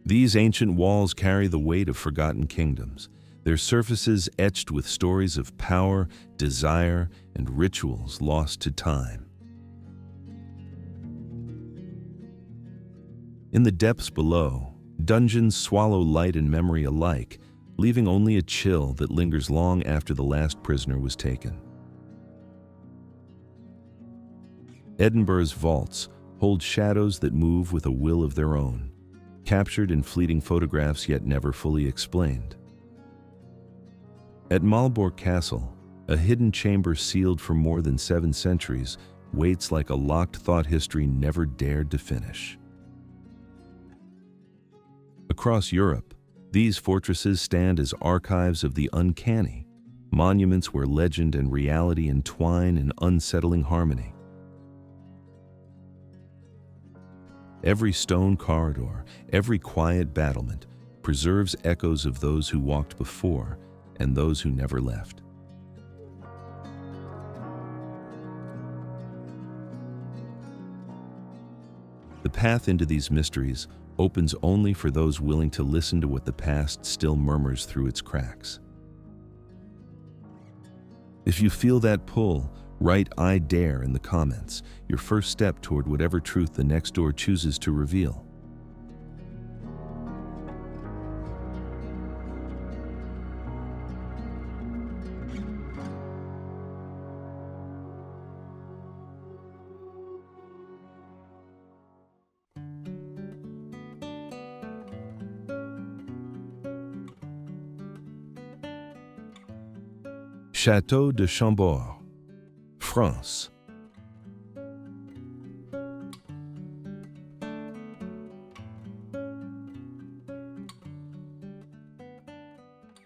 These ancient walls carry the weight of forgotten kingdoms, their surfaces etched with stories of power, desire, and rituals lost to time. In the depths below, dungeons swallow light and memory alike, leaving only a chill that lingers long after the last prisoner was taken. Edinburgh's vaults hold shadows that move with a will of their own, captured in fleeting photographs yet never fully explained. At Malbork Castle, a hidden chamber sealed for more than 7 centuries waits like a locked thought history never dared to finish. Across Europe, these fortresses stand as archives of the uncanny, monuments where legend and reality entwine in unsettling harmony. Every stone corridor, every quiet battlement preserves echoes of those who walked before and those who never left. The path into these mysteries opens only for those willing to listen to what the past still murmurs through its cracks. If you feel that pull, write "I dare" in the comments, your first step toward whatever truth the next door chooses to reveal. Château de Chambord, France.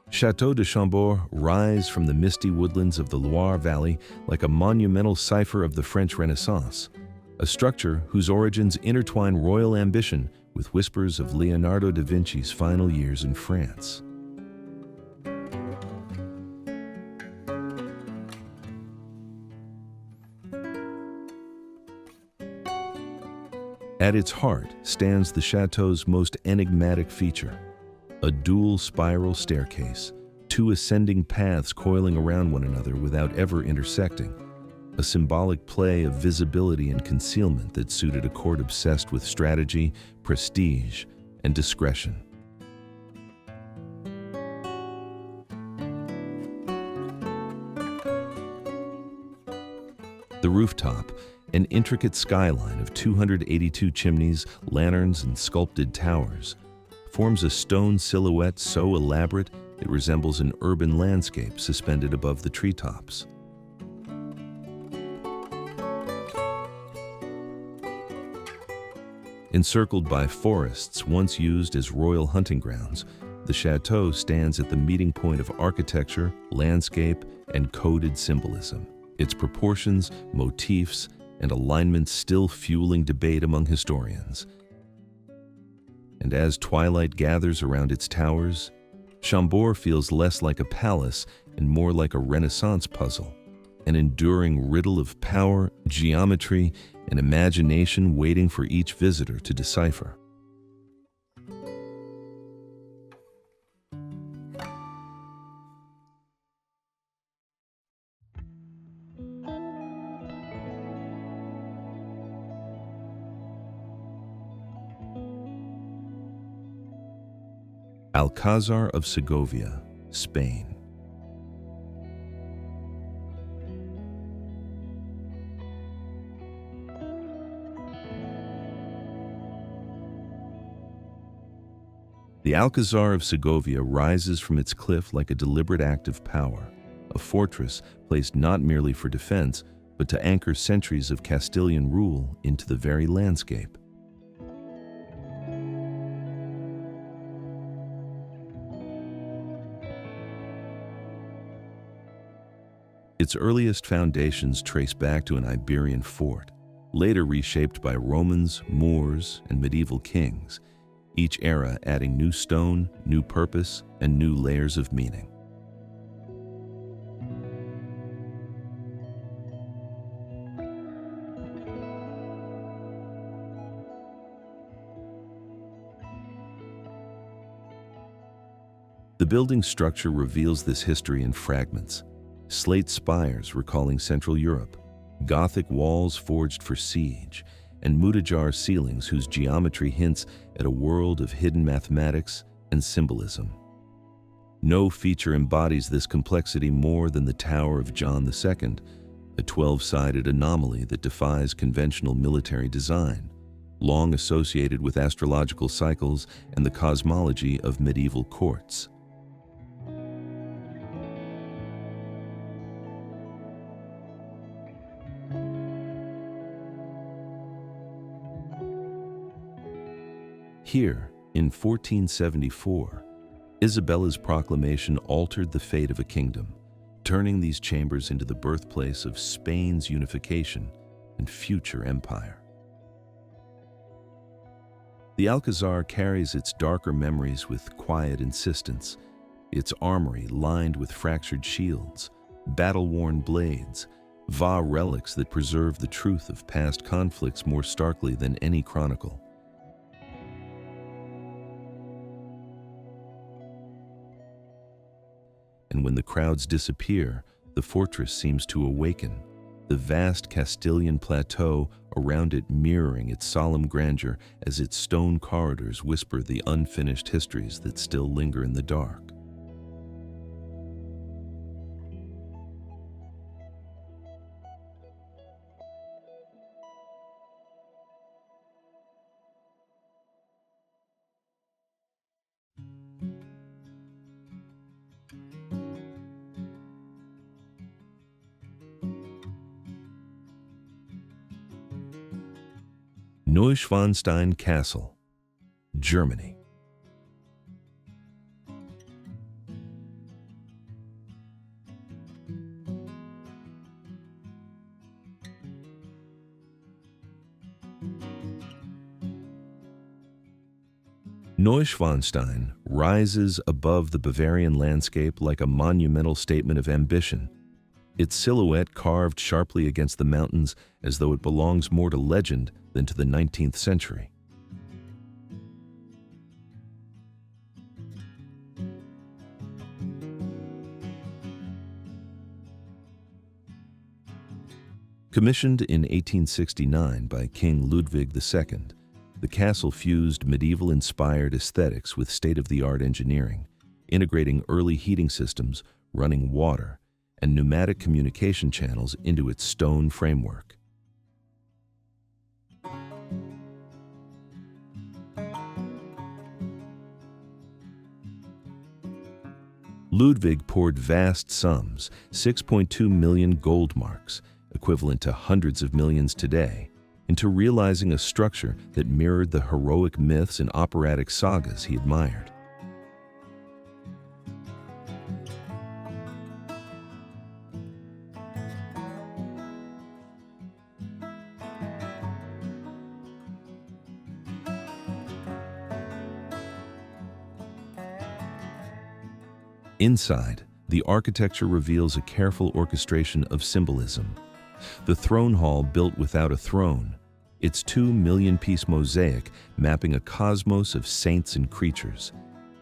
Château de Chambord rise from the misty woodlands of the Loire Valley like a monumental cipher of the French Renaissance, a structure whose origins intertwine royal ambition with whispers of Leonardo da Vinci's final years in France. At its heart stands the chateau's most enigmatic feature, a dual spiral staircase, 2 ascending paths coiling around one another without ever intersecting, a symbolic play of visibility and concealment that suited a court obsessed with strategy, prestige, and discretion. The rooftop, an intricate skyline of 282 chimneys, lanterns, and sculpted towers, forms a stone silhouette so elaborate it resembles an urban landscape suspended above the treetops. Encircled by forests once used as royal hunting grounds, the chateau stands at the meeting point of architecture, landscape, and coded symbolism, its proportions, motifs, and alignments still fueling debate among historians. And as twilight gathers around its towers, Chambord feels less like a palace and more like a Renaissance puzzle, an enduring riddle of power, geometry, and imagination waiting for each visitor to decipher. Alcázar of Segovia, Spain. The Alcázar of Segovia rises from its cliff like a deliberate act of power, a fortress placed not merely for defense, but to anchor centuries of Castilian rule into the very landscape. Its earliest foundations trace back to an Iberian fort, later reshaped by Romans, Moors, and medieval kings, each era adding new stone, new purpose, and new layers of meaning. The building's structure reveals this history in fragments. Slate spires recalling Central Europe, Gothic walls forged for siege, and mutajar ceilings whose geometry hints at a world of hidden mathematics and symbolism. No feature embodies this complexity more than the Tower of John II, a 12-sided anomaly that defies conventional military design, long associated with astrological cycles and the cosmology of medieval courts. Here, in 1474, Isabella's proclamation altered the fate of a kingdom, turning these chambers into the birthplace of Spain's unification and future empire. The Alcazar carries its darker memories with quiet insistence, its armory lined with fractured shields, battle-worn blades, Va relics that preserve the truth of past conflicts more starkly than any chronicle. And when the crowds disappear, the fortress seems to awaken, the vast Castilian plateau around it mirroring its solemn grandeur as its stone corridors whisper the unfinished histories that still linger in the dark. Neuschwanstein Castle, Germany. Neuschwanstein rises above the Bavarian landscape like a monumental statement of ambition, its silhouette carved sharply against the mountains as though it belongs more to legend than to the 19th century. Commissioned in 1869 by King Ludwig II, the castle fused medieval-inspired aesthetics with state-of-the-art engineering, integrating early heating systems, running water, and pneumatic communication channels into its stone framework. Ludwig poured vast sums, 6.2 million gold marks, equivalent to hundreds of millions today, into realizing a structure that mirrored the heroic myths and operatic sagas he admired. Inside, the architecture reveals a careful orchestration of symbolism. The throne hall built without a throne, its 2-million-piece mosaic mapping a cosmos of saints and creatures,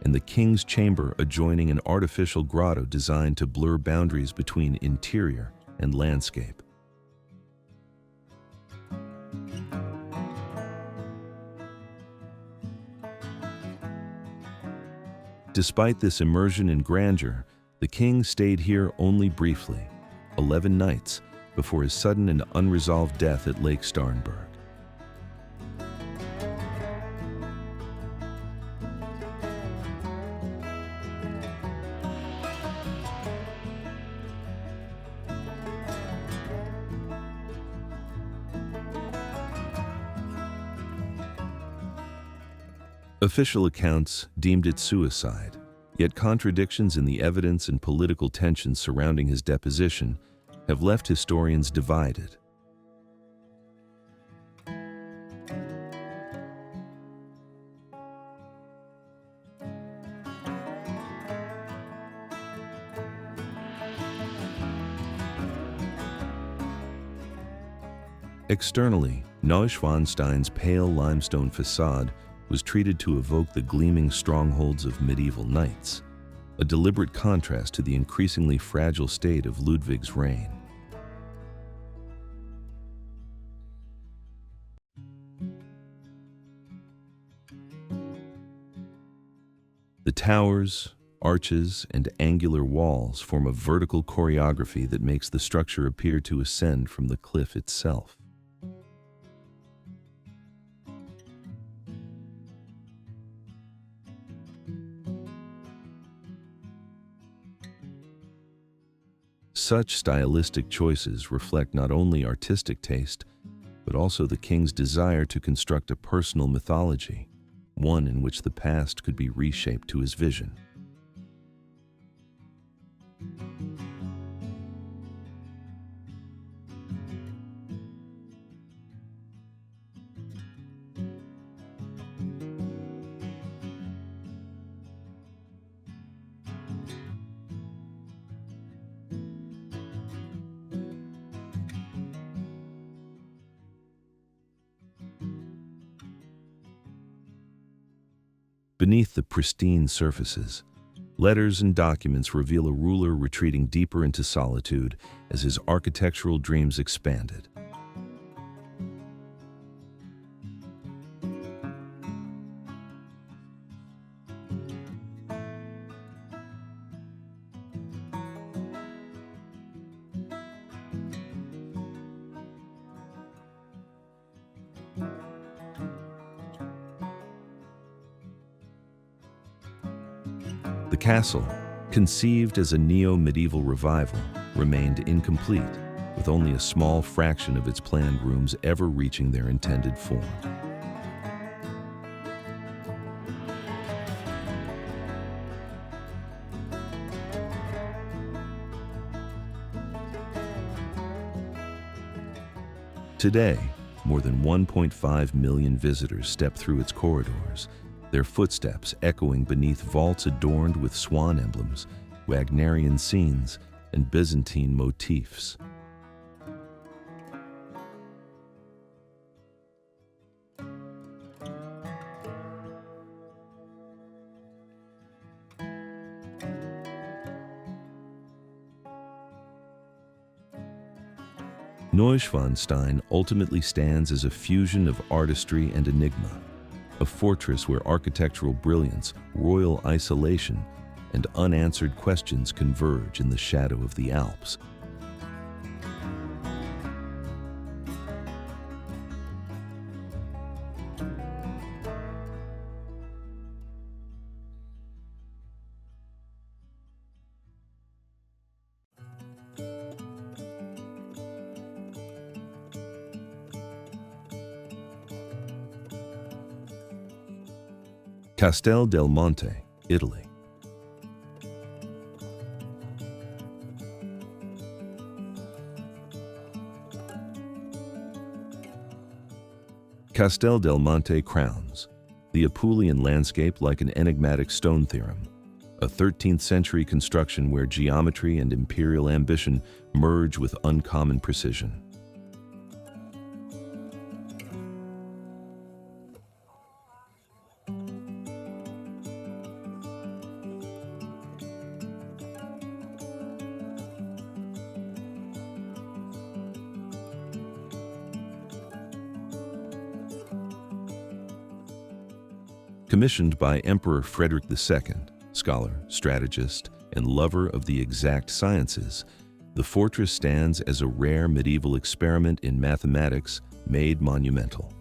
and the king's chamber adjoining an artificial grotto designed to blur boundaries between interior and landscape. Despite this immersion in grandeur, the king stayed here only briefly, 11 nights, before his sudden and unresolved death at Lake Starnberg. Official accounts deemed it suicide, yet contradictions in the evidence and political tensions surrounding his deposition have left historians divided. Externally, Neuschwanstein's pale limestone facade was treated to evoke the gleaming strongholds of medieval knights. a deliberate contrast to the increasingly fragile state of Ludwig's reign. The towers, arches, and angular walls form a vertical choreography that makes the structure appear to ascend from the cliff itself. Such stylistic choices reflect not only artistic taste, but also the king's desire to construct a personal mythology, one in which the past could be reshaped to his vision. Beneath the pristine surfaces, letters and documents reveal a ruler retreating deeper into solitude as his architectural dreams expanded. The castle, conceived as a neo-medieval revival, remained incomplete, with only a small fraction of its planned rooms ever reaching their intended form. Today, more than 1.5 million visitors step through its corridors, their footsteps echoing beneath vaults adorned with swan emblems, Wagnerian scenes, and Byzantine motifs. Neuschwanstein ultimately stands as a fusion of artistry and enigma, a fortress where architectural brilliance, royal isolation, and unanswered questions converge in the shadow of the Alps. Castel del Monte, Italy. Castel del Monte crowns the Apulian landscape like an enigmatic stone theorem, a 13th century construction where geometry and imperial ambition merge with uncommon precision. Commissioned by Emperor Frederick II, scholar, strategist, and lover of the exact sciences, the fortress stands as a rare medieval experiment in mathematics made monumental.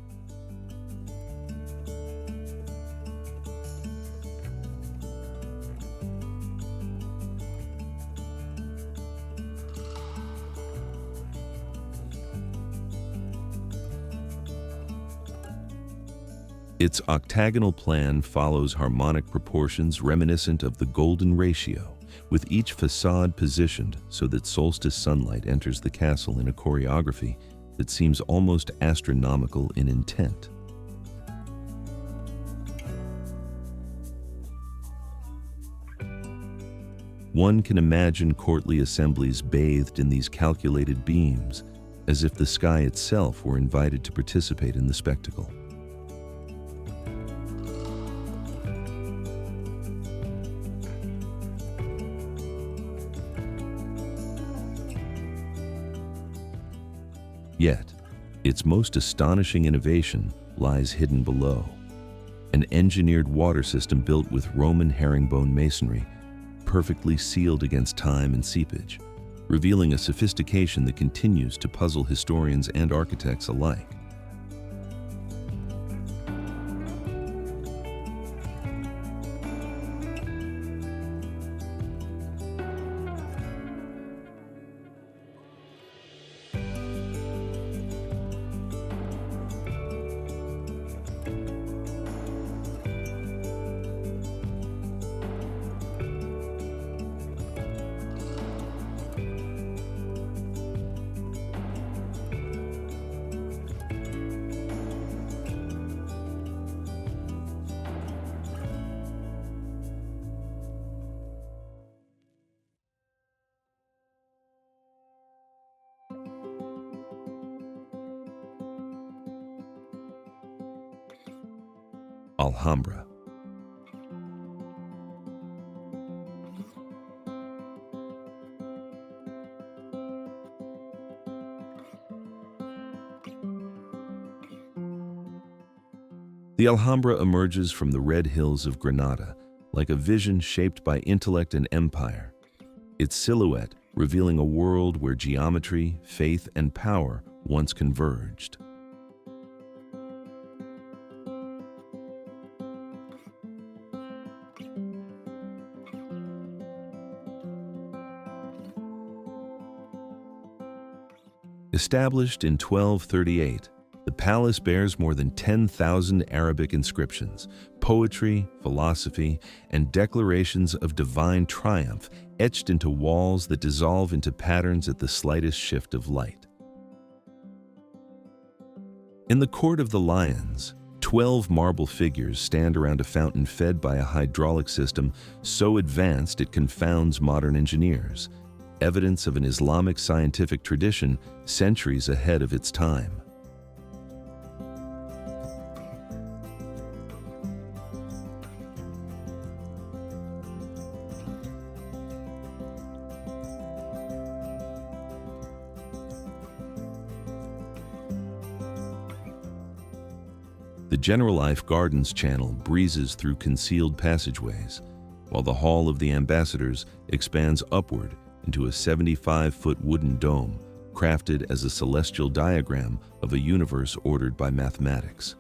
Its octagonal plan follows harmonic proportions reminiscent of the golden ratio, with each facade positioned so that solstice sunlight enters the castle in a choreography that seems almost astronomical in intent. One can imagine courtly assemblies bathed in these calculated beams, as if the sky itself were invited to participate in the spectacle. Yet, its most astonishing innovation lies hidden below. An engineered water system built with Roman herringbone masonry, perfectly sealed against time and seepage, revealing a sophistication that continues to puzzle historians and architects alike. Alhambra. The Alhambra emerges from the red hills of Granada, like a vision shaped by intellect and empire, its silhouette revealing a world where geometry, faith, and power once converged. Established in 1238, the palace bears more than 10,000 Arabic inscriptions, poetry, philosophy, and declarations of divine triumph etched into walls that dissolve into patterns at the slightest shift of light. In the Court of the Lions, 12 marble figures stand around a fountain fed by a hydraulic system so advanced it confounds modern engineers, evidence of an Islamic scientific tradition centuries ahead of its time. The General Life Gardens channel breezes through concealed passageways, while the Hall of the Ambassadors expands upward into a 75-foot wooden dome crafted as a celestial diagram of a universe ordered by mathematics.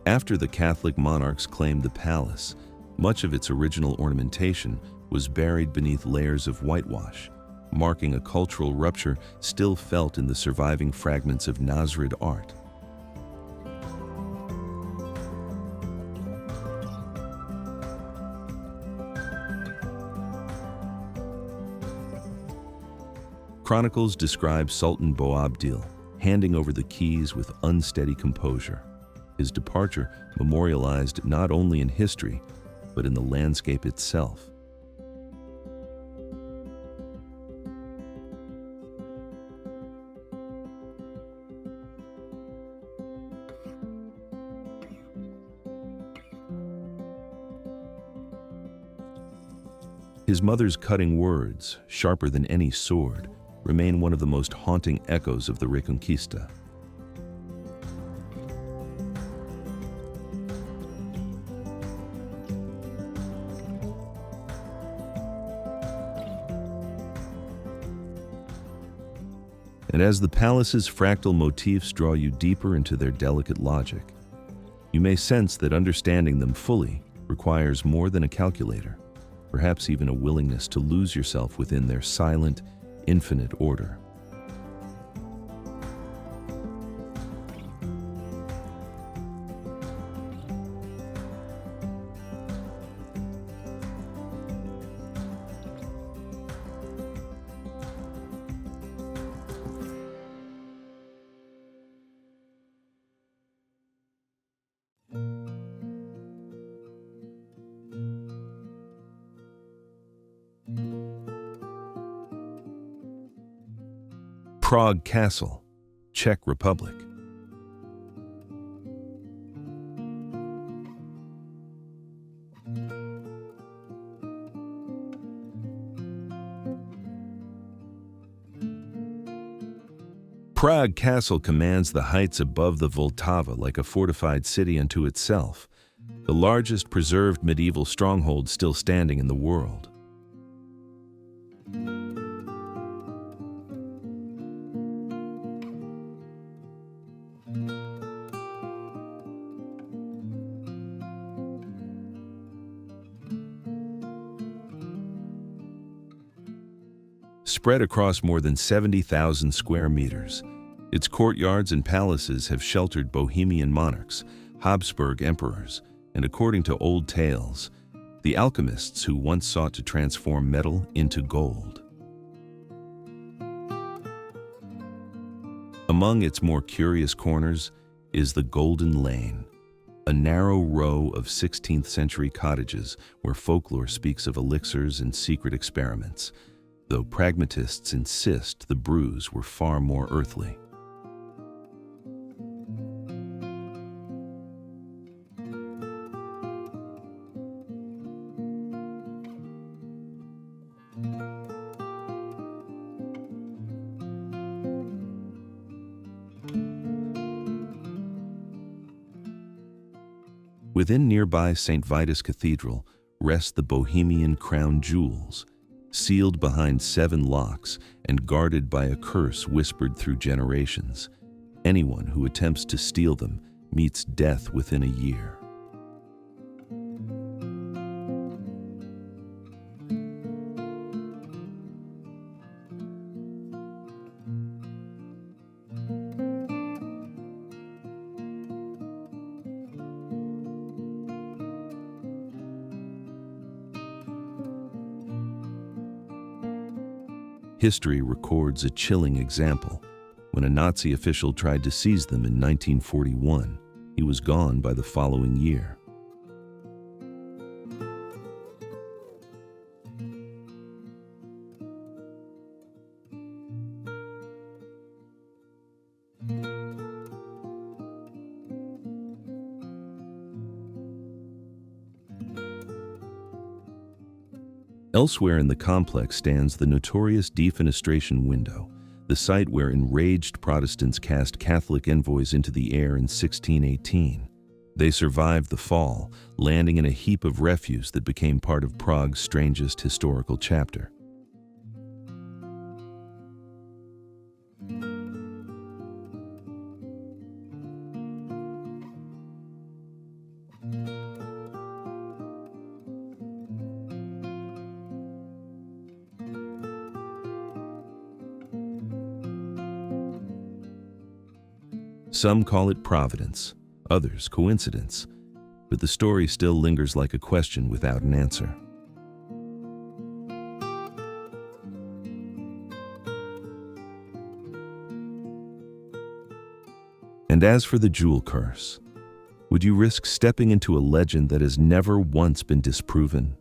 After the Catholic monarchs claimed the palace, much of its original ornamentation was buried beneath layers of whitewash, marking a cultural rupture still felt in the surviving fragments of Nasrid art. Chronicles describe Sultan Boabdil handing over the keys with unsteady composure, his departure memorialized not only in history, but in the landscape itself. His mother's cutting words, sharper than any sword, remain one of the most haunting echoes of the Reconquista. And as the palace's fractal motifs draw you deeper into their delicate logic, you may sense that understanding them fully requires more than a calculator, perhaps even a willingness to lose yourself within their silent, infinite order. Prague Castle, Czech Republic. Prague Castle commands the heights above the Vltava like a fortified city unto itself, the largest preserved medieval stronghold still standing in the world. Spread across more than 70,000 square meters, its courtyards and palaces have sheltered Bohemian monarchs, Habsburg emperors, and according to old tales, the alchemists who once sought to transform metal into gold. Among its more curious corners is the Golden Lane, a narrow row of 16th century cottages where folklore speaks of elixirs and secret experiments, though pragmatists insist the brews were far more earthly. Within nearby St. Vitus Cathedral rest the Bohemian crown jewels, sealed behind 7 locks and guarded by a curse whispered through generations. Anyone who attempts to steal them meets death within a year. History records a chilling example. When a Nazi official tried to seize them in 1941, he was gone by the following year. Elsewhere in the complex stands the notorious defenestration window, the site where enraged Protestants cast Catholic envoys into the air in 1618. They survived the fall, landing in a heap of refuse that became part of Prague's strangest historical chapter. Some call it providence, others coincidence, but the story still lingers like a question without an answer. And as for the jewel curse, would you risk stepping into a legend that has never once been disproven?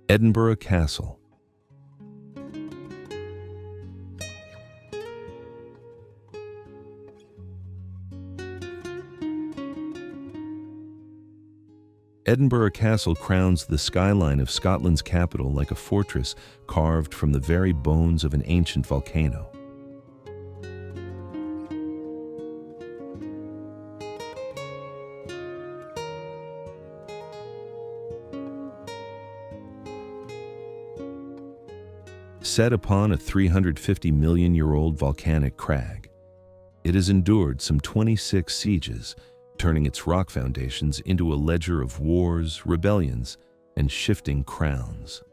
Edinburgh Castle. Edinburgh Castle crowns the skyline of Scotland's capital like a fortress carved from the very bones of an ancient volcano. Set upon a 350-million-year-old volcanic crag, it has endured some 26 sieges, turning its rock foundations into a ledger of wars, rebellions, and shifting crowns.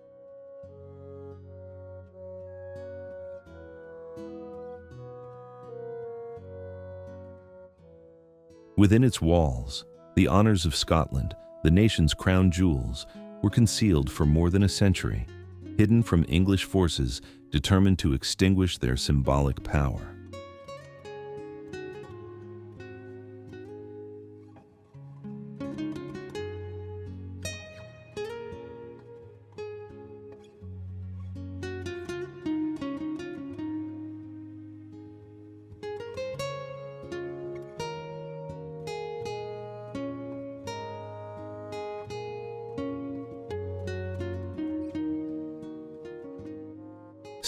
Within its walls, the honors of Scotland, the nation's crown jewels, were concealed for more than a century, hidden from English forces determined to extinguish their symbolic power.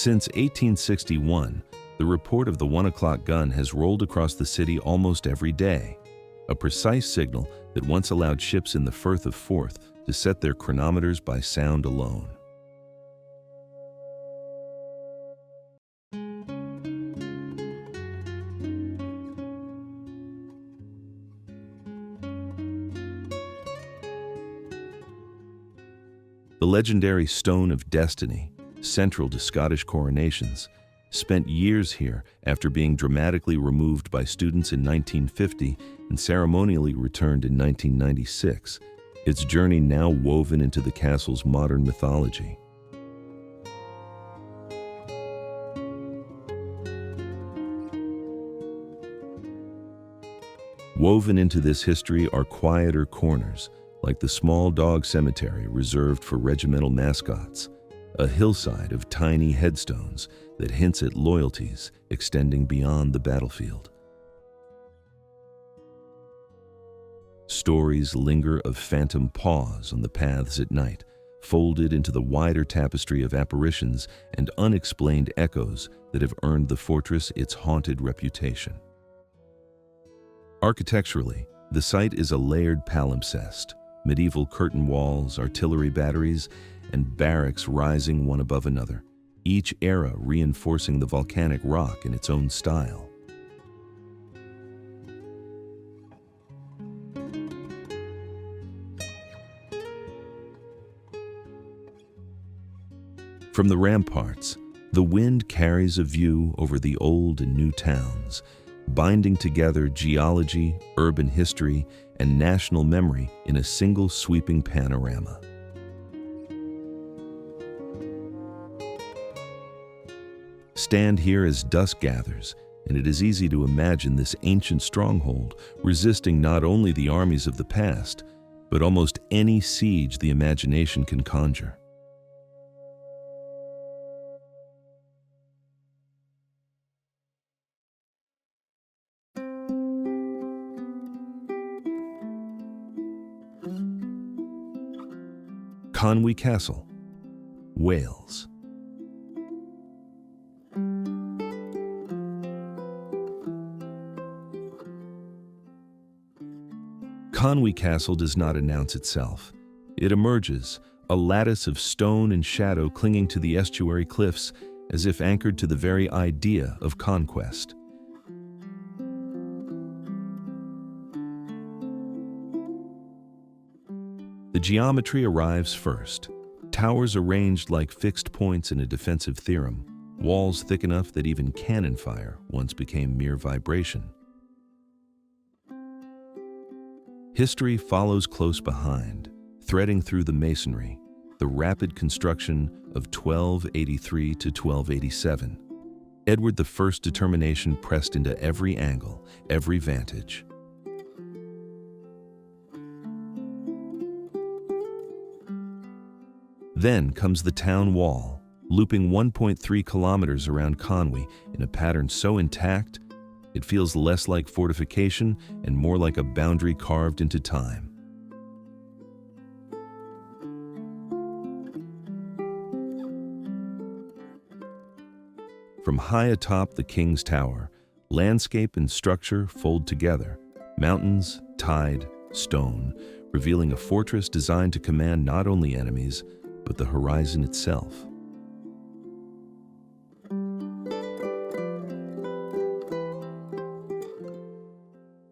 Since 1861, the report of the 1 o'clock gun has rolled across the city almost every day, a precise signal that once allowed ships in the Firth of Forth to set their chronometers by sound alone. The legendary Stone of Destiny, central to Scottish coronations, spent years here after being dramatically removed by students in 1950 and ceremonially returned in 1996, its journey now woven into the castle's modern mythology. Woven into this history are quieter corners, like the small dog cemetery reserved for regimental mascots, a hillside of tiny headstones that hints at loyalties extending beyond the battlefield. Stories linger of phantom paws on the paths at night, folded into the wider tapestry of apparitions and unexplained echoes that have earned the fortress its haunted reputation. Architecturally, the site is a layered palimpsest, medieval curtain walls, artillery batteries, and barracks rising one above another, each era reinforcing the volcanic rock in its own style. From the ramparts, the wind carries a view over the old and new towns, binding together geology, urban history, and national memory in a single sweeping panorama. Stand here as dusk gathers, and it is easy to imagine this ancient stronghold resisting not only the armies of the past, but almost any siege the imagination can conjure. Conwy Castle, Wales. Conwy Castle does not announce itself. It emerges, a lattice of stone and shadow clinging to the estuary cliffs as if anchored to the very idea of conquest. The geometry arrives first. Towers arranged like fixed points in a defensive theorem, walls thick enough that even cannon fire once became mere vibration. History follows close behind, threading through the masonry, the rapid construction of 1283 to 1287. Edward I's determination pressed into every angle, every vantage. Then comes the town wall, looping 1.3 kilometers around Conwy in a pattern so intact, it feels less like fortification and more like a boundary carved into time. From high atop the King's Tower, landscape and structure fold together, mountains, tide, stone, revealing a fortress designed to command not only enemies, but the horizon itself.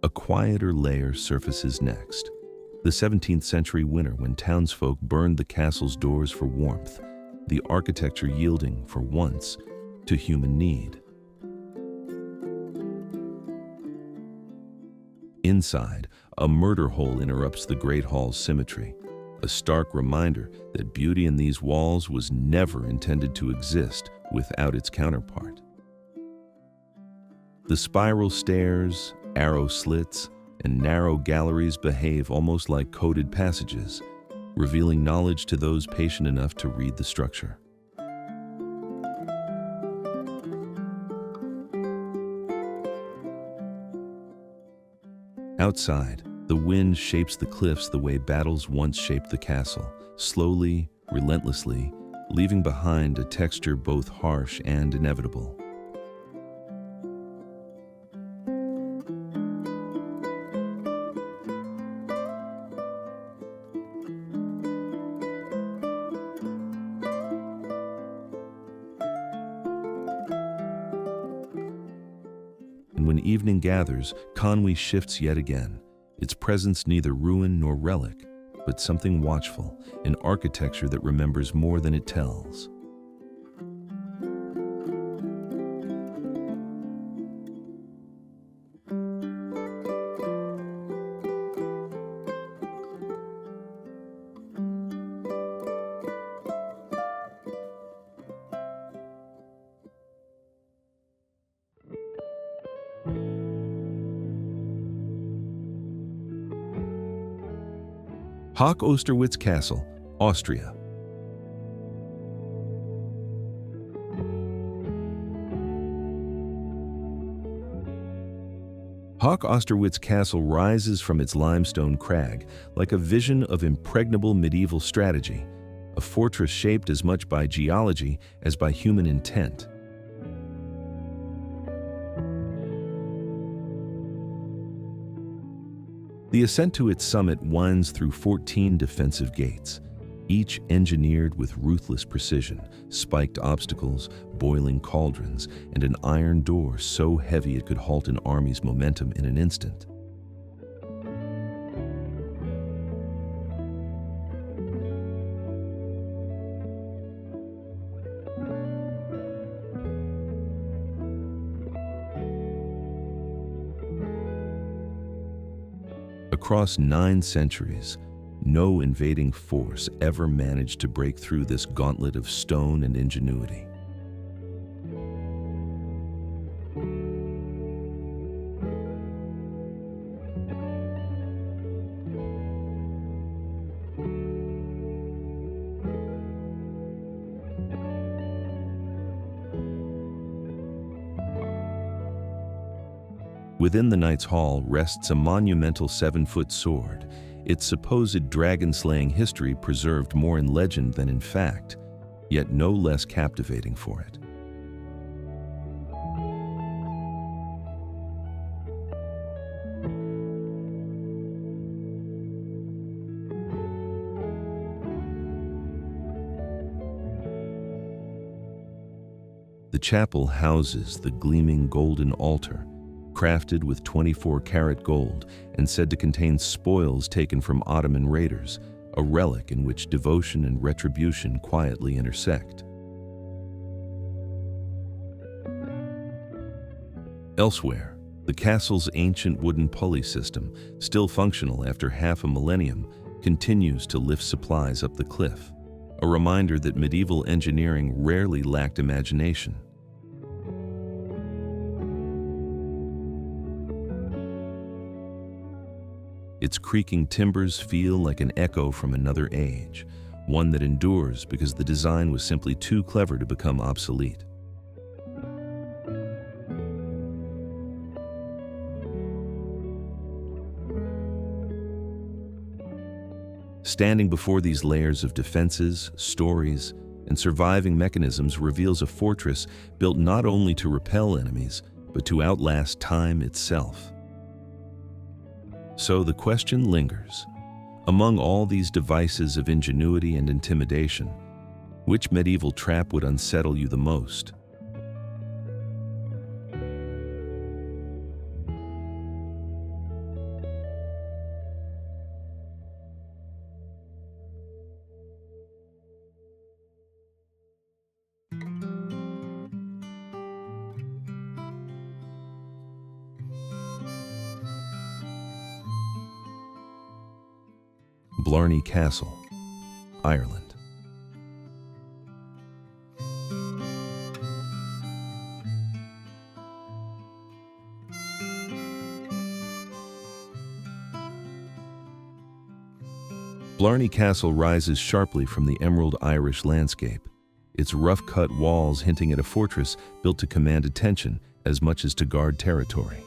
A quieter layer surfaces next. The 17th century winter when townsfolk burned the castle's doors for warmth, the architecture yielding, for once, to human need. Inside, a murder hole interrupts the Great Hall's symmetry, a stark reminder that beauty in these walls was never intended to exist without its counterpart. The spiral stairs, arrow slits, and narrow galleries behave almost like coded passages, revealing knowledge to those patient enough to read the structure. Outside, the wind shapes the cliffs the way battles once shaped the castle, slowly, relentlessly, leaving behind a texture both harsh and inevitable. And when evening gathers, Conwy shifts yet again, its presence neither ruin nor relic, but something watchful, an architecture that remembers more than it tells. Hoch Osterwitz Castle, Austria. Hoch Osterwitz Castle rises from its limestone crag like a vision of impregnable medieval strategy, a fortress shaped as much by geology as by human intent. The ascent to its summit winds through 14 defensive gates, each engineered with ruthless precision, spiked obstacles, boiling cauldrons, and an iron door so heavy it could halt an army's momentum in an instant. Across 9 centuries, no invading force ever managed to break through this gauntlet of stone and ingenuity. Within the Knight's Hall rests a monumental 7-foot sword, its supposed dragon-slaying history preserved more in legend than in fact, yet no less captivating for it. The chapel houses the gleaming golden altar, crafted with 24-karat gold and said to contain spoils taken from Ottoman raiders, a relic in which devotion and retribution quietly intersect. Elsewhere, the castle's ancient wooden pulley system, still functional after half a millennium, continues to lift supplies up the cliff, a reminder that medieval engineering rarely lacked imagination. Its creaking timbers feel like an echo from another age, one that endures because the design was simply too clever to become obsolete. Standing before these layers of defenses, stories, and surviving mechanisms reveals a fortress built not only to repel enemies, but to outlast time itself. So the question lingers. Among all these devices of ingenuity and intimidation, which medieval trap would unsettle you the most? Blarney Castle, Ireland. Blarney Castle rises sharply from the emerald Irish landscape, its rough-cut walls hinting at a fortress built to command attention as much as to guard territory.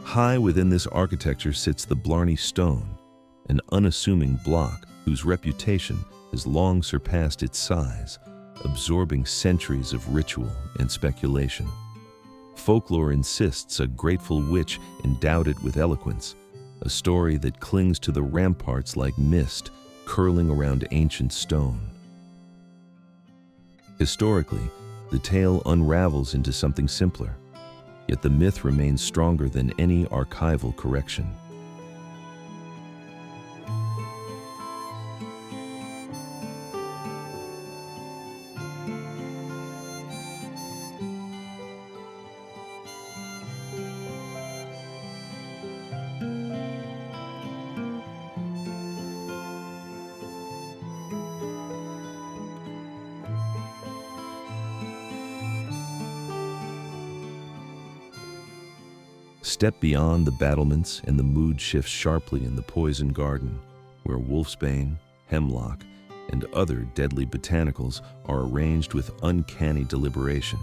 High within this architecture sits the Blarney Stone, an unassuming block whose reputation has long surpassed its size, absorbing centuries of ritual and speculation. Folklore insists a grateful witch endowed it with eloquence, a story that clings to the ramparts like mist curling around ancient stone. Historically, the tale unravels into something simpler, yet the myth remains stronger than any archival correction. Step beyond the battlements and the mood shifts sharply in the poison garden, where wolfsbane, hemlock, and other deadly botanicals are arranged with uncanny deliberation.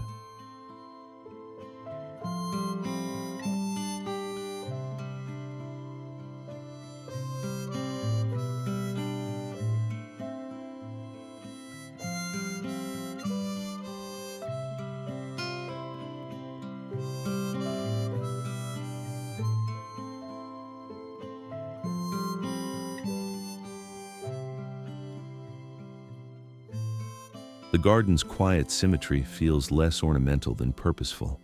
The garden's quiet symmetry feels less ornamental than purposeful,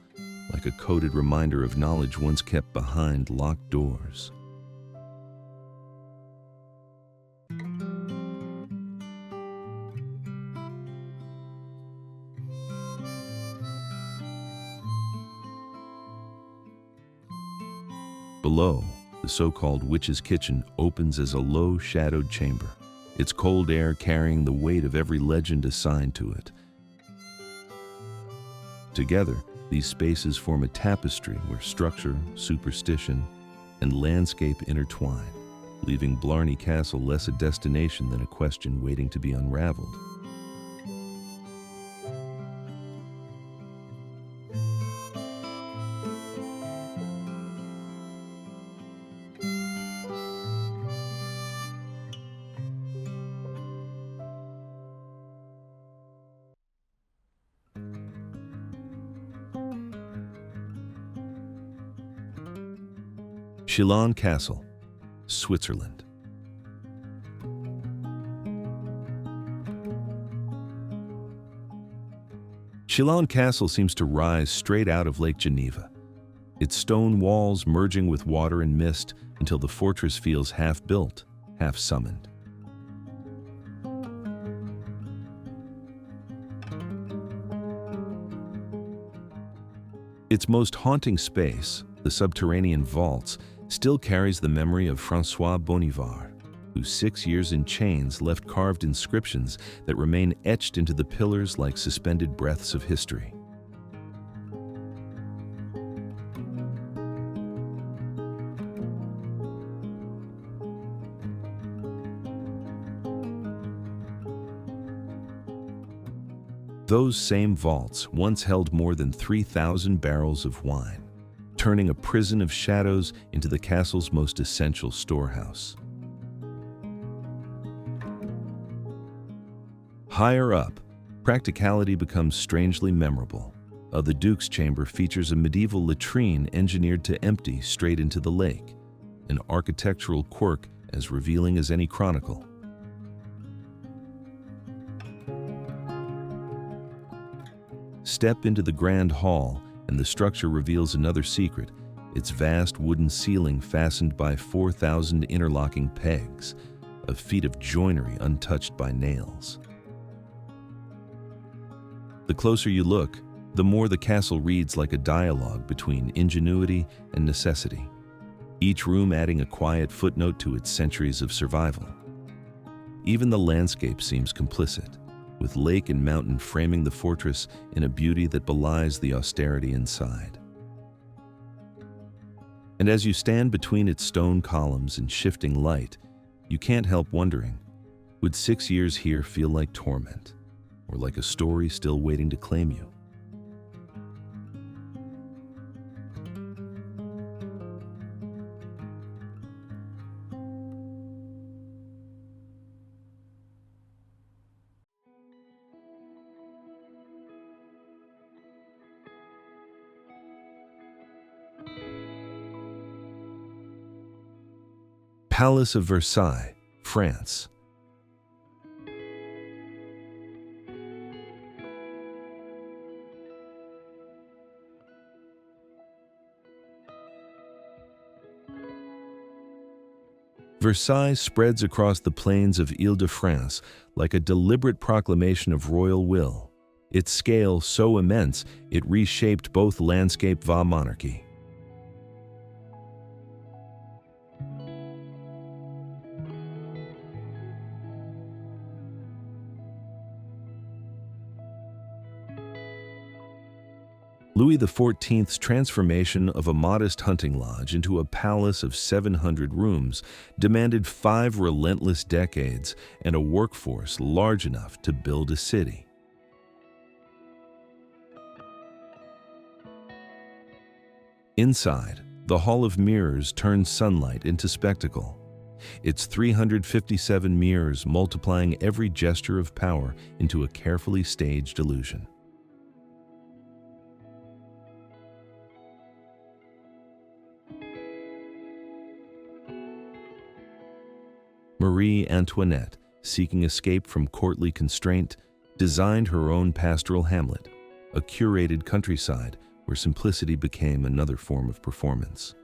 like a coded reminder of knowledge once kept behind locked doors. Below, the so-called witch's kitchen opens as a low, shadowed chamber, its cold air carrying the weight of every legend assigned to it. Together, these spaces form a tapestry where structure, superstition, and landscape intertwine, leaving Blarney Castle less a destination than a question waiting to be unraveled. Chillon Castle, Switzerland. Chillon Castle seems to rise straight out of Lake Geneva, its stone walls merging with water and mist until the fortress feels half built, half summoned. Its most haunting space, the subterranean vaults, still carries the memory of François Bonivard, whose 6 years in chains left carved inscriptions that remain etched into the pillars like suspended breaths of history. Those same vaults once held more than 3,000 barrels of wine, turning a prison of shadows into the castle's most essential storehouse. Higher up, practicality becomes strangely memorable. The Duke's Chamber features a medieval latrine engineered to empty straight into the lake, an architectural quirk as revealing as any chronicle. Step into the grand hall, and the structure reveals another secret, its vast wooden ceiling fastened by 4,000 interlocking pegs, a feat of joinery untouched by nails. The closer you look, the more the castle reads like a dialogue between ingenuity and necessity, each room adding a quiet footnote to its centuries of survival. Even the landscape seems complicit, with lake and mountain framing the fortress in a beauty that belies the austerity inside. And as you stand between its stone columns and shifting light, you can't help wondering, would 6 years here feel like torment, or like a story still waiting to claim you? Palace of Versailles, France. Versailles spreads across the plains of Île-de-France like a deliberate proclamation of royal will, its scale so immense it reshaped both landscape and monarchy. Louis XIV's transformation of a modest hunting lodge into a palace of 700 rooms demanded 5 relentless decades and a workforce large enough to build a city. Inside, the Hall of Mirrors turns sunlight into spectacle, its 357 mirrors multiplying every gesture of power into a carefully staged illusion. Marie Antoinette, seeking escape from courtly constraint, designed her own pastoral hamlet, a curated countryside where simplicity became another form of performance.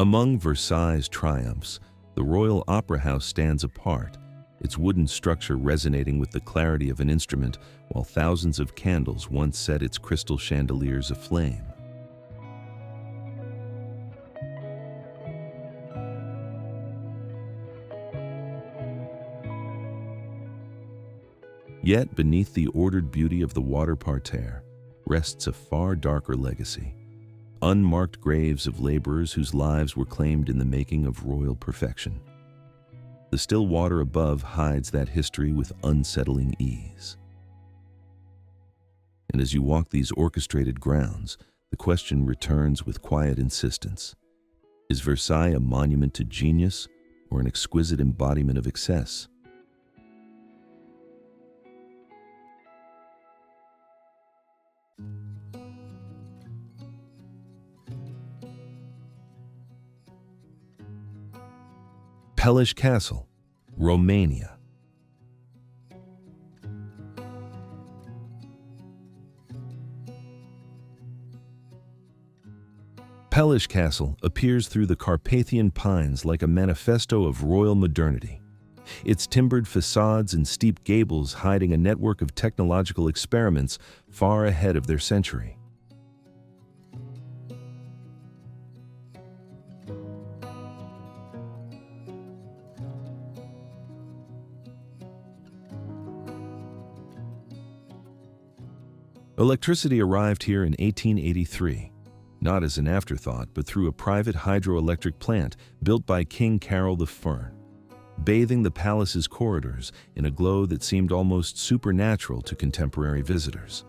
Among Versailles' triumphs, the Royal Opera House stands apart, its wooden structure resonating with the clarity of an instrument, while thousands of candles once set its crystal chandeliers aflame. Yet beneath the ordered beauty of the water parterre rests a far darker legacy, unmarked graves of laborers whose lives were claimed in the making of royal perfection. The still water above hides that history with unsettling ease. And as you walk these orchestrated grounds, the question returns with quiet insistence. Is Versailles a monument to genius or an exquisite embodiment of excess? Pelish Castle, Romania. Pelish Castle appears through the Carpathian pines like a manifesto of royal modernity, its timbered facades and steep gables hiding a network of technological experiments far ahead of their century. Electricity arrived here in 1883, not as an afterthought, but through a private hydroelectric plant built by King Carol the Fern, bathing the palace's corridors in a glow that seemed almost supernatural to contemporary visitors.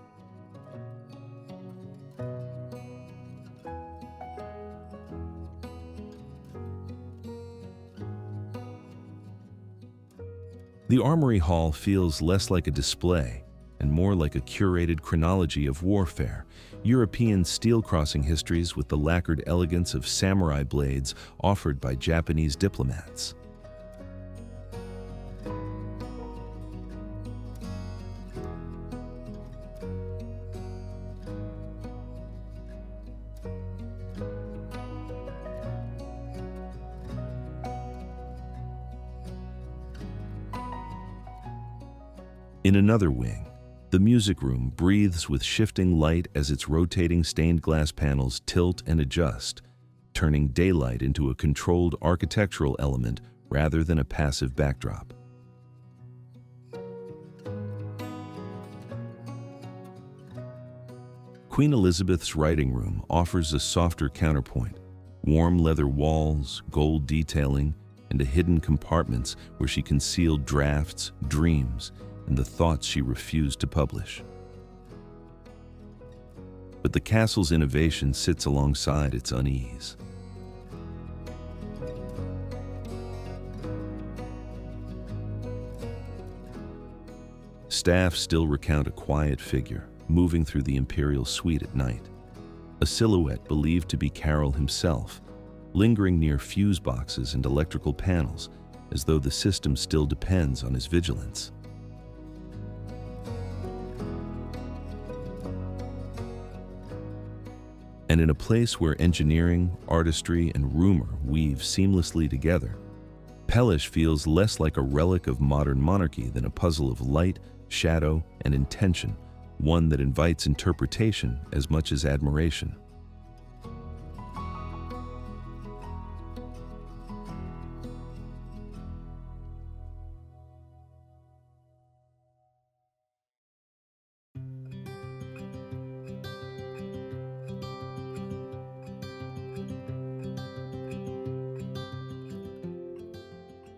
The Armory Hall feels less like a display and more like a curated chronology of warfare, European steel-crossing histories with the lacquered elegance of samurai blades offered by Japanese diplomats. In another wing, the music room breathes with shifting light as its rotating stained glass panels tilt and adjust, turning daylight into a controlled architectural element rather than a passive backdrop. Queen Elizabeth's writing room offers a softer counterpoint: warm leather walls, gold detailing, and hidden compartments where she concealed drafts, dreams, and the thoughts she refused to publish. But the castle's innovation sits alongside its unease. Staff still recount a quiet figure moving through the imperial suite at night, a silhouette believed to be Carol himself, lingering near fuse boxes and electrical panels, as though the system still depends on his vigilance. And in a place where engineering, artistry, and rumor weave seamlessly together, Pellish feels less like a relic of modern monarchy than a puzzle of light, shadow, and intention, one that invites interpretation as much as admiration.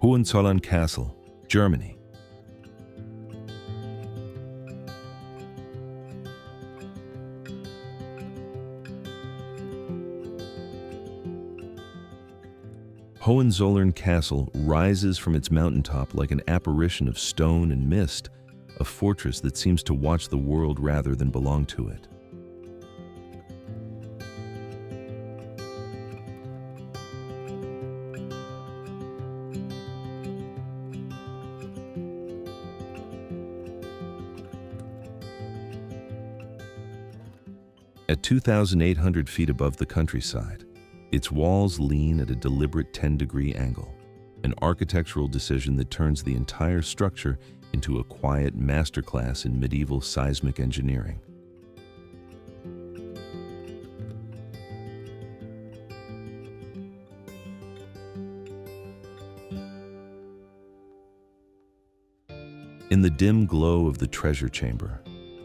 Hohenzollern Castle, Germany. Hohenzollern Castle rises from its mountaintop like an apparition of stone and mist, a fortress that seems to watch the world rather than belong to it. At 2,800 feet above the countryside, its walls lean at a deliberate 10-degree angle, an architectural decision that turns the entire structure into a quiet masterclass in medieval seismic engineering. In the dim glow of the treasure chamber,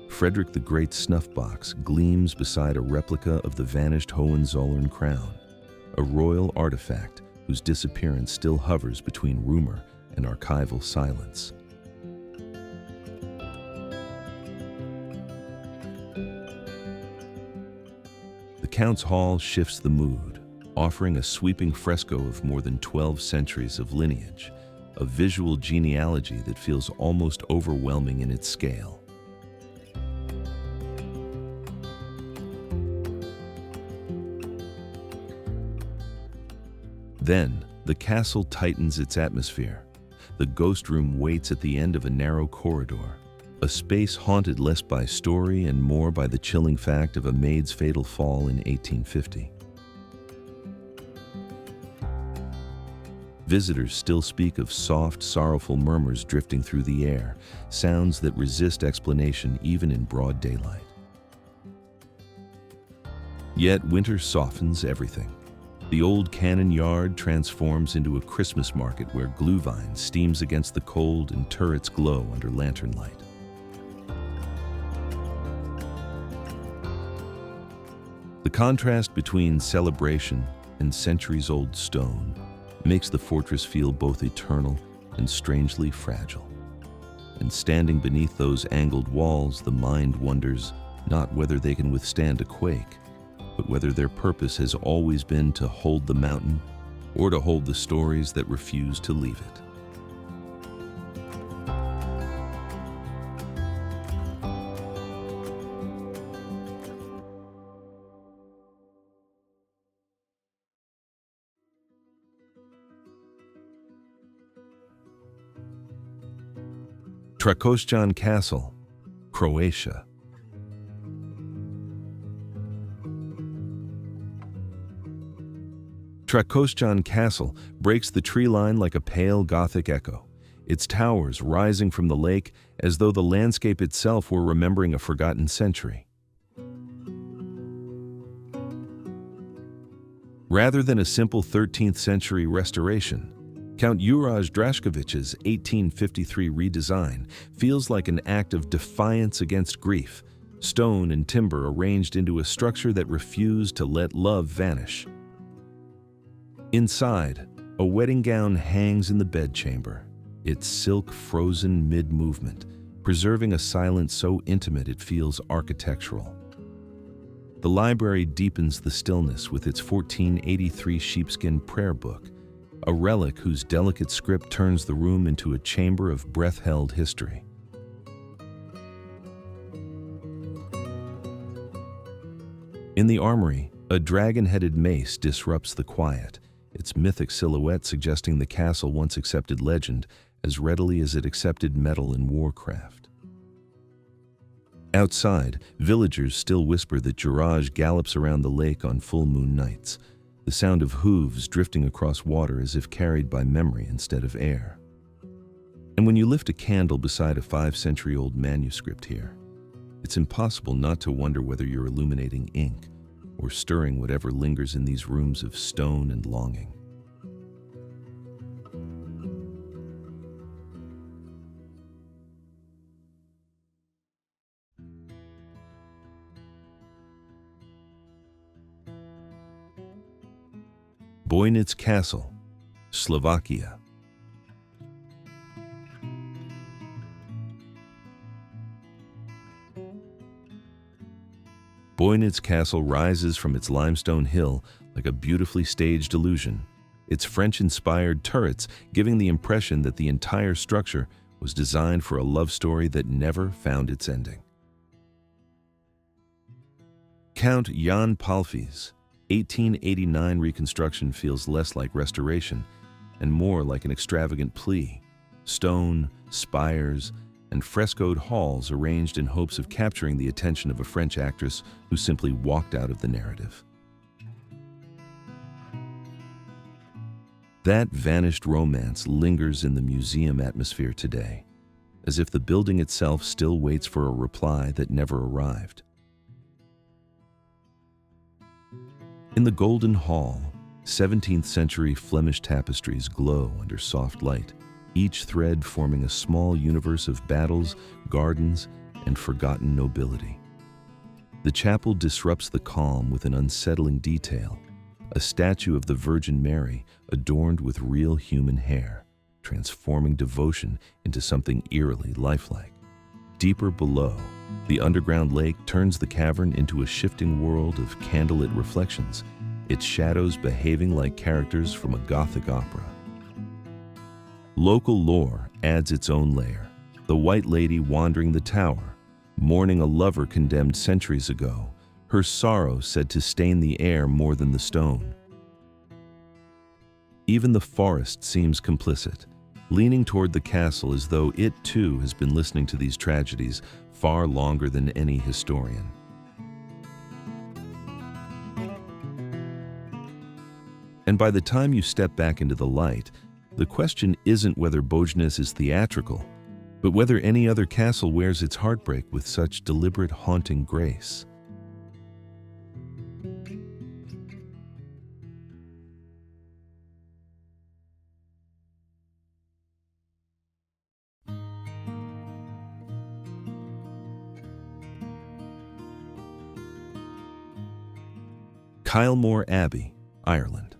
Frederick the Great's snuff box gleams beside a replica of the vanished Hohenzollern crown, a royal artifact whose disappearance still hovers between rumor and archival silence. The Count's Hall shifts the mood, offering a sweeping fresco of more than 12 centuries of lineage, a visual genealogy that feels almost overwhelming in its scale. Then, the castle tightens its atmosphere. The ghost room waits at the end of a narrow corridor, a space haunted less by story and more by the chilling fact of a maid's fatal fall in 1850. Visitors still speak of soft, sorrowful murmurs drifting through the air, sounds that resist explanation even in broad daylight. Yet winter softens everything. The old cannon yard transforms into a Christmas market where glühwein steams against the cold and turrets glow under lantern light. The contrast between celebration and centuries-old stone makes the fortress feel both eternal and strangely fragile. And standing beneath those angled walls, the mind wonders not whether they can withstand a quake, but whether their purpose has always been to hold the mountain or to hold the stories that refuse to leave it. Trakošćan Castle, Croatia. Trakošćan Castle breaks the tree line like a pale Gothic echo, its towers rising from the lake as though the landscape itself were remembering a forgotten century. Rather than a simple 13th century restoration, Count Juraj Drašković's 1853 redesign feels like an act of defiance against grief, stone and timber arranged into a structure that refused to let love vanish. Inside, a wedding gown hangs in the bedchamber, its silk frozen mid-movement, preserving a silence so intimate it feels architectural. The library deepens the stillness with its 1483 sheepskin prayer book, a relic whose delicate script turns the room into a chamber of breath-held history. In the armory, a dragon-headed mace disrupts the quiet, its mythic silhouette suggesting the castle once accepted legend as readily as it accepted metal in warcraft. Outside, villagers still whisper that Juraj gallops around the lake on full moon nights, the sound of hooves drifting across water as if carried by memory instead of air. And when you lift a candle beside a 5-century-old manuscript here, it's impossible not to wonder whether you're illuminating ink or stirring whatever lingers in these rooms of stone and longing. Bojnic Castle, Slovakia. Bojnic Castle rises from its limestone hill like a beautifully staged illusion, its French-inspired turrets giving the impression that the entire structure was designed for a love story that never found its ending. Count Jan Palfi's 1889 reconstruction feels less like restoration and more like an extravagant plea. Stone, spires, and frescoed halls arranged in hopes of capturing the attention of a French actress who simply walked out of the narrative. That vanished romance lingers in the museum atmosphere today, as if the building itself still waits for a reply that never arrived. In the Golden Hall, 17th century Flemish tapestries glow under soft light, each thread forming a small universe of battles, gardens, and forgotten nobility. The chapel disrupts the calm with an unsettling detail, a statue of the Virgin Mary adorned with real human hair, transforming devotion into something eerily lifelike. Deeper below, the underground lake turns the cavern into a shifting world of candlelit reflections, its shadows behaving like characters from a Gothic opera. Local lore adds its own layer. The White Lady wandering the tower, mourning a lover condemned centuries ago, her sorrow said to stain the air more than the stone. Even the forest seems complicit, leaning toward the castle as though it too has been listening to these tragedies far longer than any historian. And by the time you step back into the light, the question isn't whether Bojnic is theatrical, but whether any other castle wears its heartbreak with such deliberate, haunting grace. Kylemore Abbey, Ireland.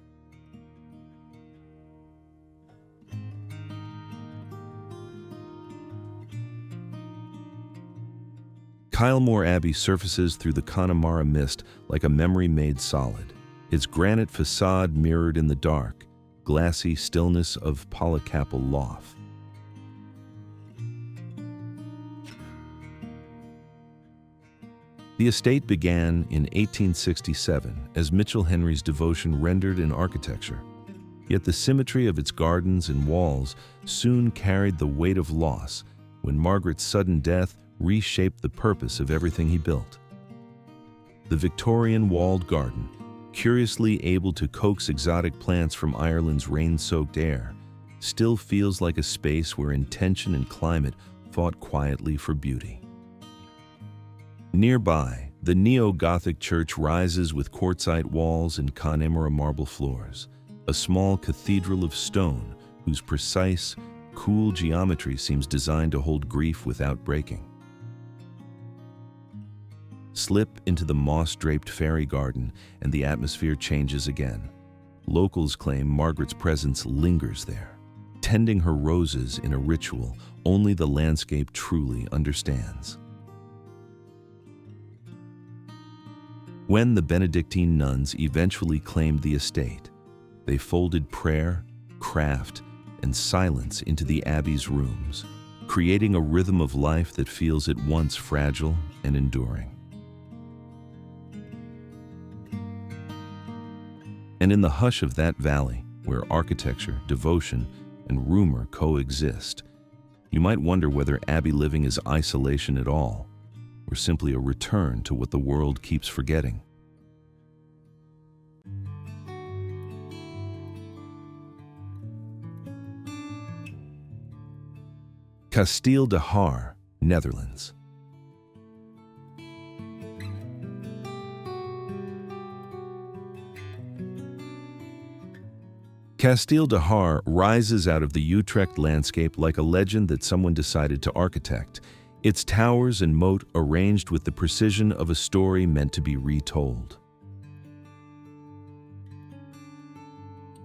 Kylemore Abbey surfaces through the Connemara mist like a memory made solid, its granite facade mirrored in the dark, glassy stillness of Polycapel Lough. The estate began in 1867 as Mitchell Henry's devotion rendered in architecture, yet the symmetry of its gardens and walls soon carried the weight of loss when Margaret's sudden death reshaped the purpose of everything he built. The Victorian walled garden, curiously able to coax exotic plants from Ireland's rain-soaked air, still feels like a space where intention and climate fought quietly for beauty. Nearby, the neo-Gothic church rises with quartzite walls and Connemara marble floors, a small cathedral of stone whose precise, cool geometry seems designed to hold grief without breaking. Slip into the moss-draped fairy garden and the atmosphere changes again. Locals claim Margaret's presence lingers there, tending her roses in a ritual only the landscape truly understands. When the Benedictine nuns eventually claimed the estate, they folded prayer, craft, and silence into the abbey's rooms, creating a rhythm of life that feels at once fragile and enduring. And in the hush of that valley, where architecture, devotion, and rumor coexist, you might wonder whether abbey living is isolation at all, or simply a return to what the world keeps forgetting. Kasteel de Haar, Netherlands. Kasteel de Haar rises out of the Utrecht landscape like a legend that someone decided to architect, its towers and moat arranged with the precision of a story meant to be retold.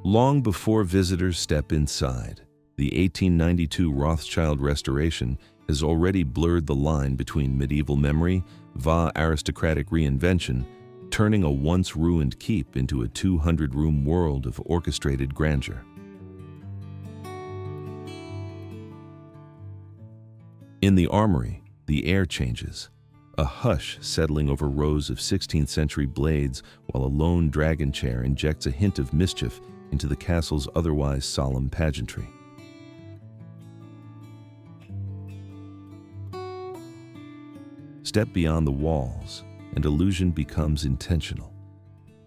Long before visitors step inside, the 1892 Rothschild restoration has already blurred the line between medieval memory va aristocratic reinvention, turning a once ruined keep into a 200-room world of orchestrated grandeur. In the armory, the air changes, a hush settling over rows of 16th-century blades while a lone dragon chair injects a hint of mischief into the castle's otherwise solemn pageantry. Step beyond the walls, and illusion becomes intentional.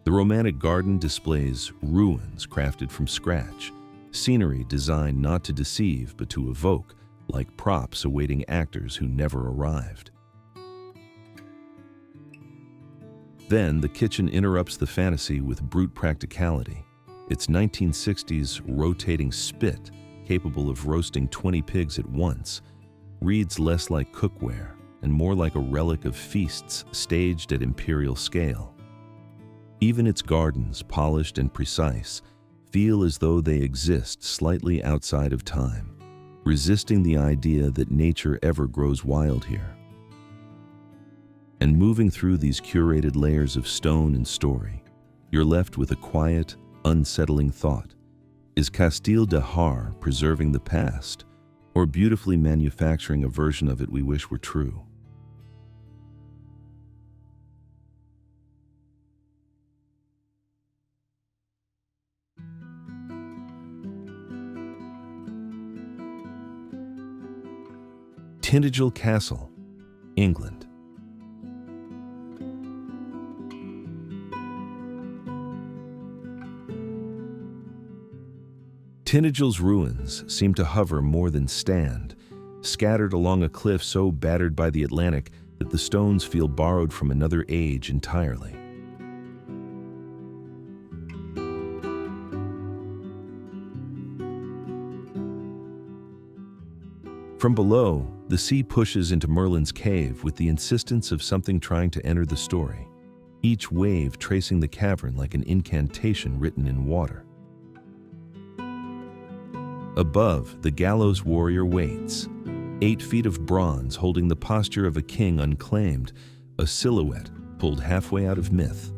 The romantic garden displays ruins crafted from scratch, scenery designed not to deceive but to evoke, like props awaiting actors who never arrived. Then the kitchen interrupts the fantasy with brute practicality. Its 1960s rotating spit, capable of roasting 20 pigs at once, reads less like cookware and more like a relic of feasts staged at imperial scale. Even its gardens, polished and precise, feel as though they exist slightly outside of time, resisting the idea that nature ever grows wild here. And moving through these curated layers of stone and story, you're left with a quiet, unsettling thought. Is Kasteel de Haar preserving the past, or beautifully manufacturing a version of it we wish were true? Tintagel Castle, England. Tintagel's ruins seem to hover more than stand, scattered along a cliff so battered by the Atlantic that the stones feel borrowed from another age entirely. From below, the sea pushes into Merlin's cave with the insistence of something trying to enter the story, each wave tracing the cavern like an incantation written in water. Above, the gallows warrior waits, 8 feet of bronze holding the posture of a king unclaimed, a silhouette pulled halfway out of myth.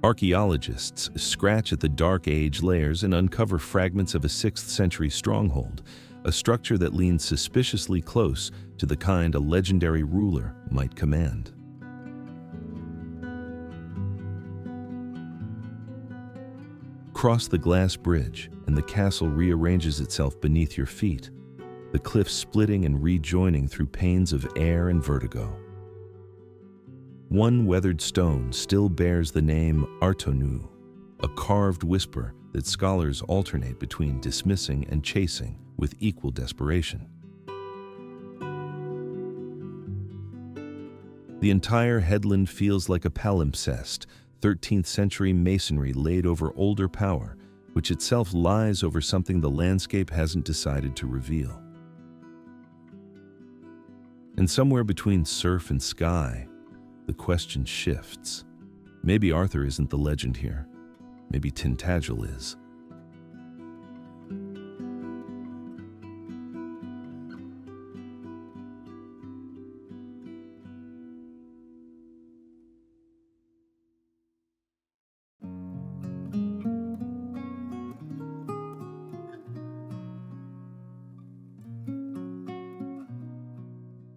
Archaeologists scratch at the Dark Age layers and uncover fragments of a 6th century stronghold, a structure that leans suspiciously close to the kind a legendary ruler might command. Cross the glass bridge, and the castle rearranges itself beneath your feet, the cliff splitting and rejoining through panes of air and vertigo. One weathered stone still bears the name Artonu, a carved whisper that scholars alternate between dismissing and chasing with equal desperation. The entire headland feels like a palimpsest, 13th century masonry laid over older power, which itself lies over something the landscape hasn't decided to reveal. And somewhere between surf and sky, the question shifts. Maybe Arthur isn't the legend here. Maybe Tintagel is.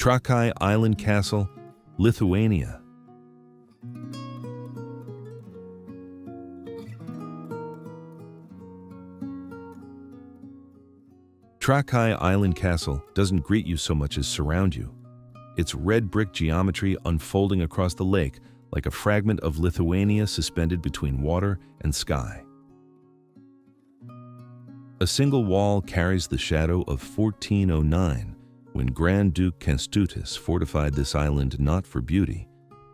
Trakai Island Castle, Lithuania. Trakai Island Castle doesn't greet you so much as surround you. Its red brick geometry unfolding across the lake like a fragment of Lithuania suspended between water and sky. A single wall carries the shadow of 1409, when Grand Duke Kęstutis fortified this island not for beauty,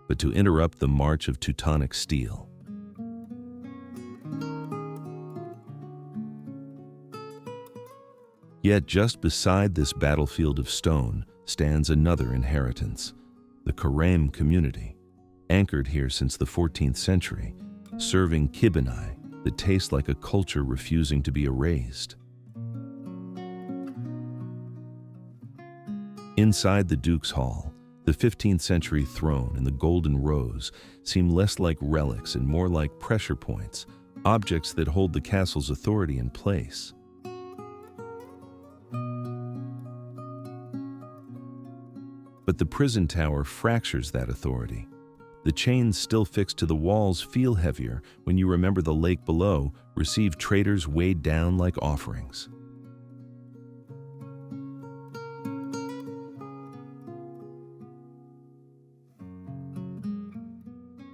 but to interrupt the march of Teutonic steel. Yet just beside this battlefield of stone stands another inheritance, the Karaim community, anchored here since the 14th century, serving kibbenai that taste like a culture refusing to be erased. Inside the Duke's Hall, the 15th century throne and the golden rose seem less like relics and more like pressure points, objects that hold the castle's authority in place. But the prison tower fractures that authority. The chains still fixed to the walls feel heavier when you remember the lake below received traitors weighed down like offerings.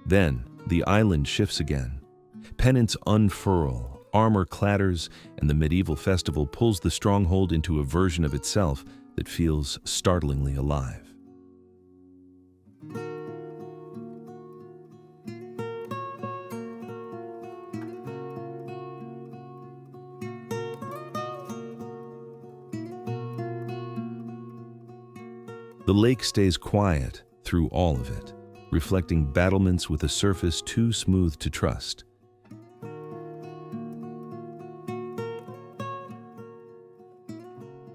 Then, the island shifts again. Pennants unfurl, armor clatters, and the medieval festival pulls the stronghold into a version of itself that feels startlingly alive. The lake stays quiet through all of it, reflecting battlements with a surface too smooth to trust.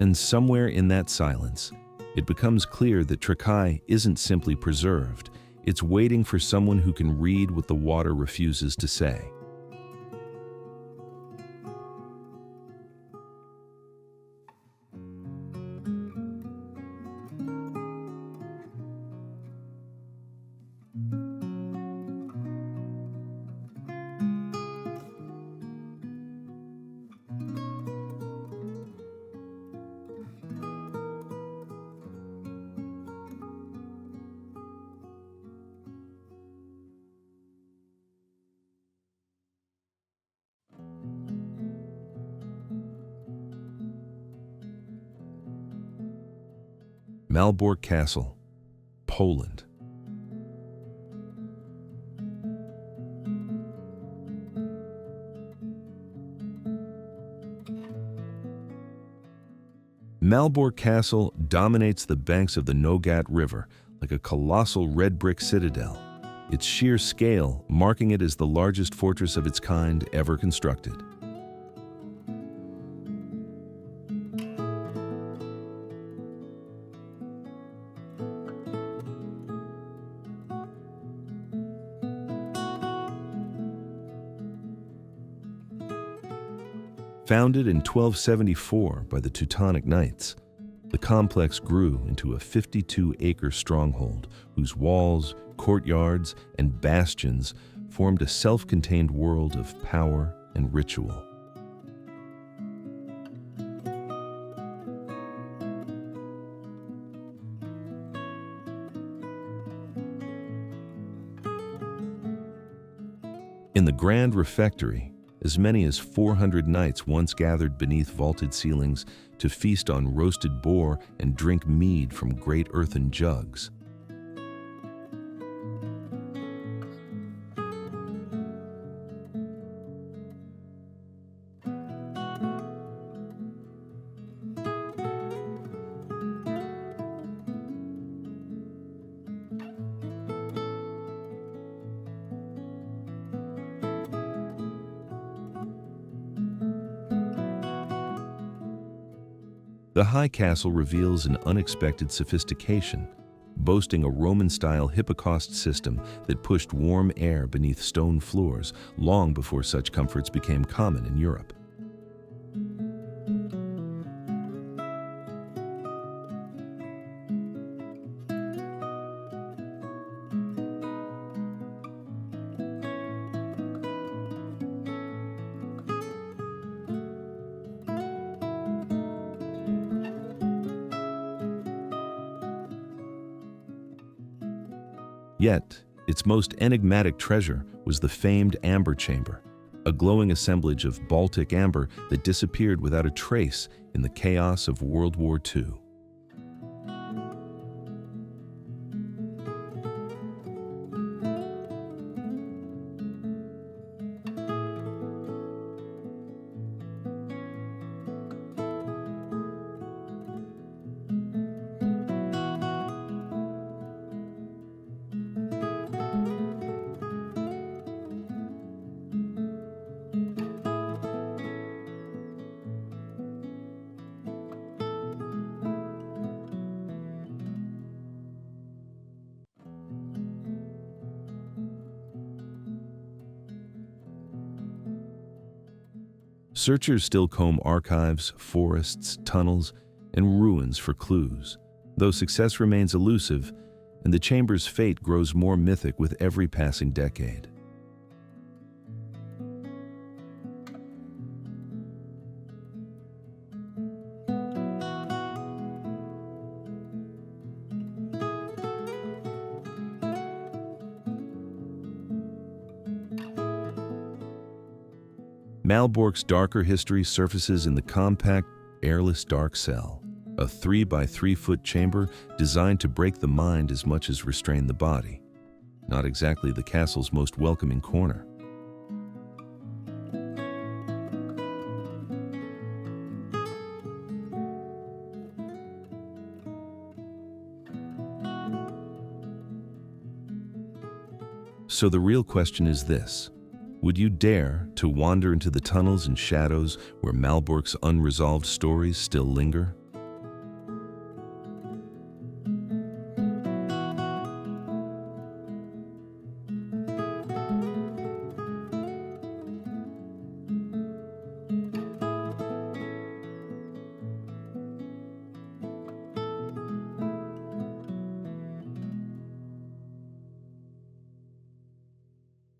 And somewhere in that silence, it becomes clear that Trakai isn't simply preserved, it's waiting for someone who can read what the water refuses to say. Malbork Castle, Poland. Malbork Castle dominates the banks of the Nogat River like a colossal red brick citadel, its sheer scale marking it as the largest fortress of its kind ever constructed. Founded in 1274 by the Teutonic Knights, the complex grew into a 52-acre stronghold whose walls, courtyards, and bastions formed a self-contained world of power and ritual. In the grand refectory, as many as 400 knights once gathered beneath vaulted ceilings to feast on roasted boar and drink mead from great earthen jugs. The high castle reveals an unexpected sophistication, boasting a Roman-style hypocaust system that pushed warm air beneath stone floors long before such comforts became common in Europe. Yet, its most enigmatic treasure was the famed amber chamber, a glowing assemblage of Baltic amber that disappeared without a trace in the chaos of World War II. Searchers still comb archives, forests, tunnels, and ruins for clues, though success remains elusive and the chamber's fate grows more mythic with every passing decade. Malbork's darker history surfaces in the compact, airless dark cell, a 3 by 3 foot chamber designed to break the mind as much as restrain the body. Not exactly the castle's most welcoming corner. So the real question is this: would you dare to wander into the tunnels and shadows where Malbork's unresolved stories still linger?